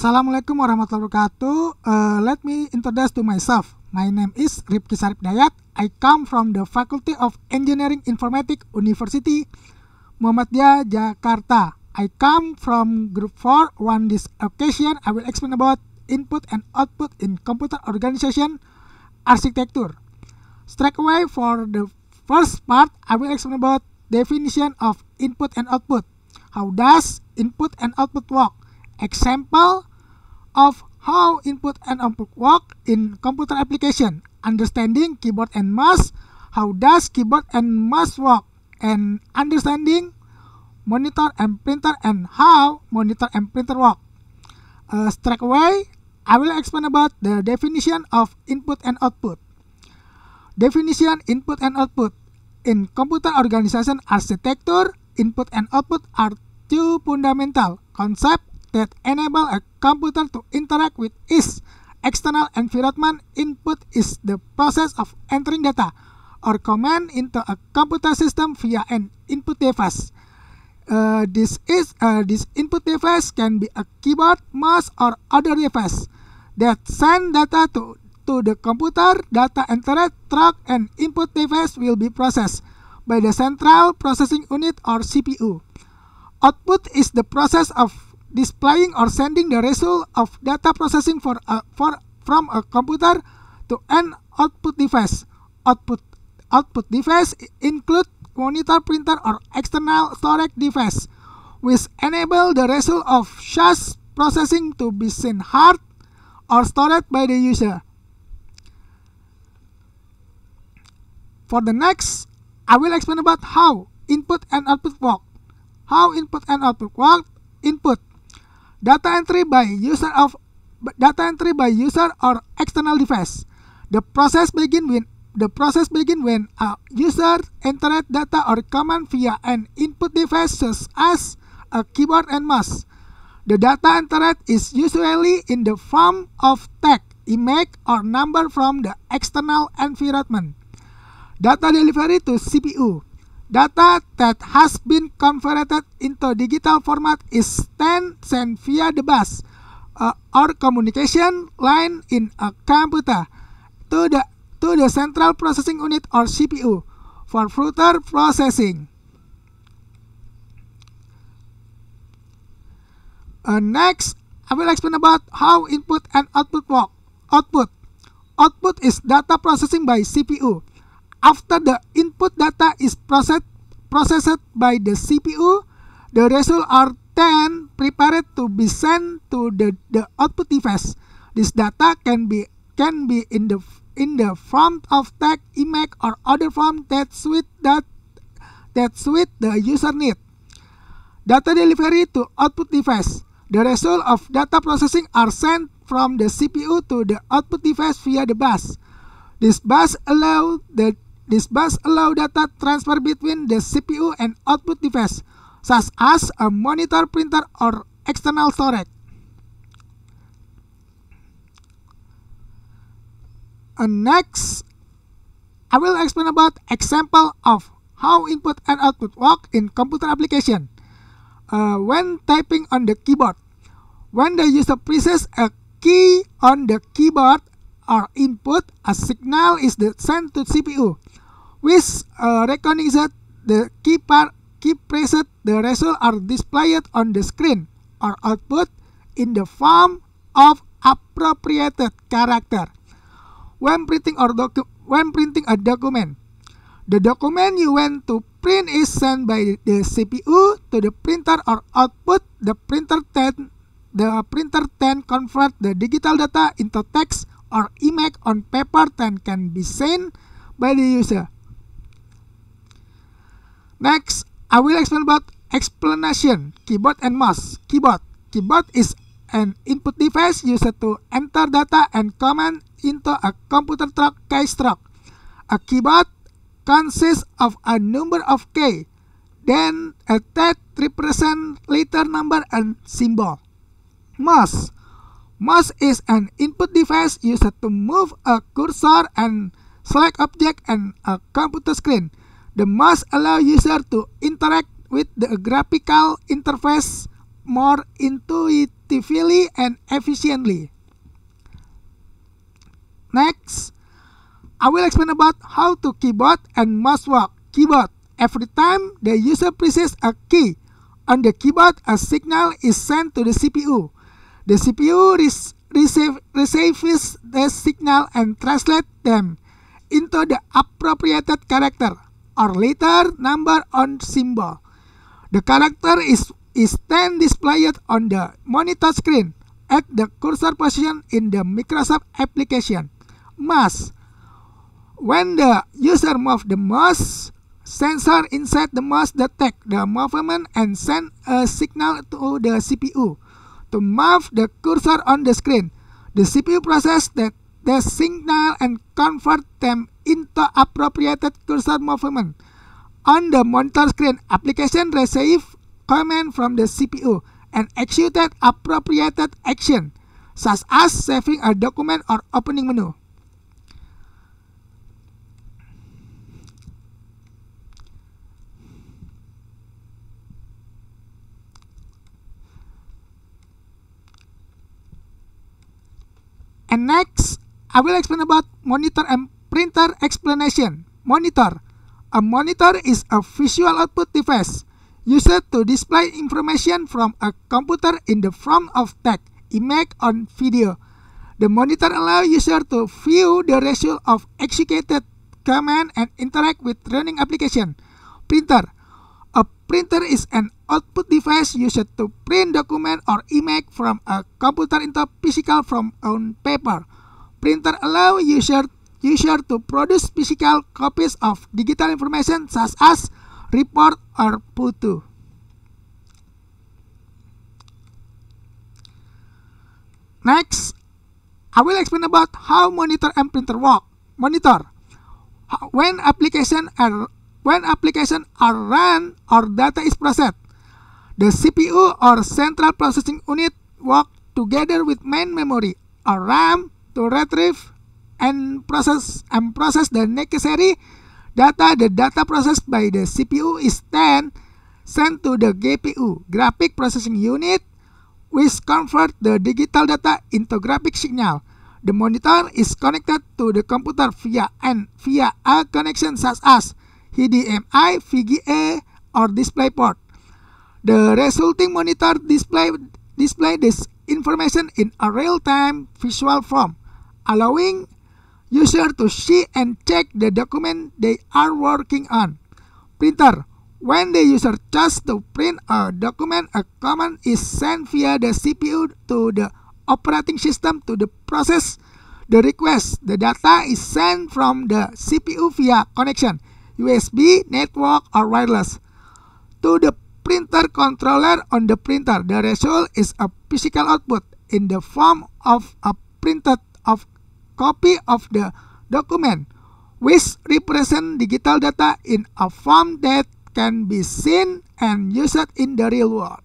Assalamualaikum warahmatullahi wabarakatuh. Let me introduce to myself. My name is Rifki Sarip Dayat. I come from the Faculty of Engineering Informatics University Muhammadiyah Jakarta. I come from Group 4. On this occasion, I will explain about input and output in computer organization architecture. Straight away for the first part, I will explain about definition of input and output. How does input and output work? Example of how input and output work in computer application. Understanding keyboard and mouse. How does keyboard and mouse work? And understanding monitor and printer and how monitor and printer work. Straight away, I will explain about the definition of input and output. Definition input and output. In computer organization architecture, input and output are two fundamental concepts that enable a computer to interact with its external environment. Input is the process of entering data or command into a computer system via an input device. This input device can be a keyboard, mouse, or other device that send data to the computer. Data entered through an input device will be processed by the central processing unit or CPU. Output is the process of displaying or sending the result of data processing from a computer to an output device. Output device include monitor, printer, or external storage device, which enable the result of such processing to be seen, heard, or stored by the user. For the next, I will explain about how input and output work. How input and output work. Input: data entry by user or external device. The process begin when a user entered data or command via an input device such as a keyboard and mouse. The data entered is usually in the form of text, image, or number from the external environment. Data delivery to CPU. Data that has been converted into digital format is then sent via the bus or communication line in a computer to the central processing unit or CPU for further processing. Next, I will explain about how input and output work. Output is data processing by CPU. After the input data is processed by the CPU, the results are then prepared to be sent to the output device. This data can be in the form of text, image, or other form that suit the user need. Data delivery to output device. The result of data processing are sent from the CPU to the output device via the bus. This bus allow data transfer between the CPU and output device, such as a monitor, printer, or external storage. Next, I will explain about example of how input and output work in computer application. When typing on the keyboard, when the user presses a key on the keyboard or input, a signal is sent to CPU, which recognizes the key pressed. The results are displayed on the screen or output in the form of appropriated character. When printing a document, the document you want to print is sent by the CPU to the printer or output. The printer then convert the digital data into text or image on paper that can be seen by the user. Next, I will explain about explanation keyboard and mouse. Keyboard is an input device used to enter data and command into a computer keystroke. A keyboard consists of a number of keys, then a text represent letter, number, and symbol. Mouse is an input device used to move a cursor and select object on a computer screen. The mouse allows users to interact with the graphical interface more intuitively. effectively and efficiently. Next, I will explain about how to keyboard and mouse work. Keyboard. Every time the user presses a key on the keyboard, a signal is sent to the CPU. The CPU receives the signal and translates them into the appropriate character or letter, number, or symbol. The character is then displayed on the monitor screen at the cursor position in the Microsoft application. Mouse. When the user moves the mouse, sensor inside the mouse detect the movement and send a signal to the CPU to move the cursor on the screen. The CPU processes the signal and convert them into appropriate cursor movement. On the monitor screen, application receive command from the CPU and executed appropriate action, such as saving a document or opening menu. And next, I will explain about monitor and printer explanation. Monitor. A monitor is a visual output device used to display information from a computer in the form of text, image, or video. The monitor allows users to view the result of executed command and interact with running application. Printer. A printer is an output device used to print document or image from a computer into physical form on paper. Printer allow user to produce physical copies of digital information such as report or photo. Next, I will explain about how monitor and printer work. Monitor. When applications are run or data is processed, the CPU or central processing unit work together with main memory or RAM to retrieve and process the necessary data. The data processed by the CPU is then sent to the GPU, graphic processing unit, which convert the digital data into graphic signal. The monitor is connected to the computer via a connection such as HDMI, VGA, or DisplayPort. The resulting monitor display this information in a real-time visual form, allowing users to see and check the document they are working on. Printer. When the user chooses to print a document, a command is sent via the CPU to the operating system to process the request. The data is sent from the CPU via connection, USB, network, or wireless, to the printer controller on the printer. The result is a physical output in the form of a printed copy of the document, which represents digital data in a form that can be seen and used in the real world.